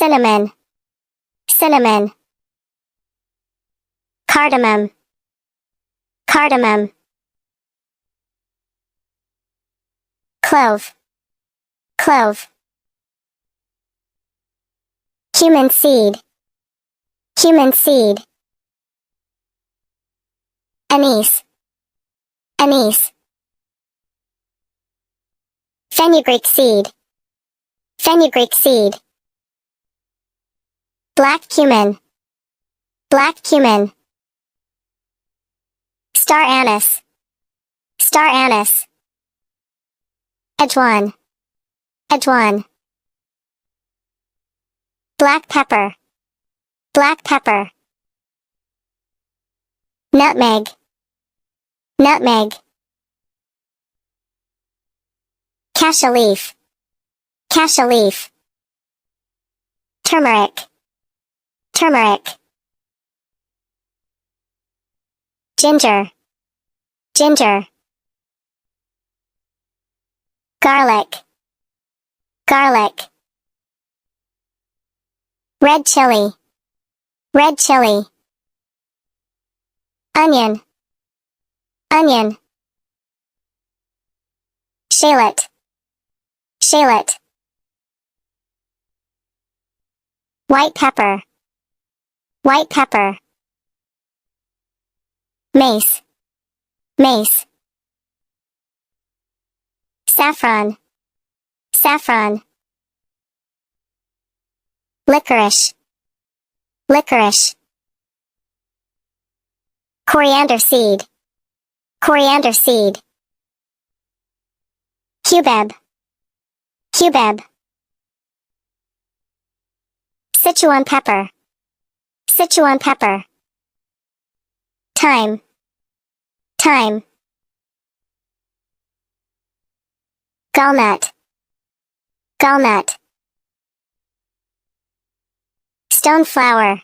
cinnamon, cinnamon. Cardamom, cardamom. Clove, clove. Cumin seed, cumin seed. Anise, anise. Fenugreek seed, fenugreek seed. Black cumin, black cumin. Star anise, star anise. Edgewine, edgewine. Black pepper, black pepper. Nutmeg, nutmeg. Cassia leaf, cassia leaf. Turmeric, turmeric. Ginger, ginger. Garlic, garlic. Red chili, red chili. Onion, onion. Shallot, shallot. White pepper, white pepper. Mace, mace. Saffron, saffron. Licorice, licorice. Coriander seed, coriander seed. Cubeb, cubeb. Sichuan pepper, Sichuan pepper. Thyme, thyme. Gallnut, gallnut. Stone flower,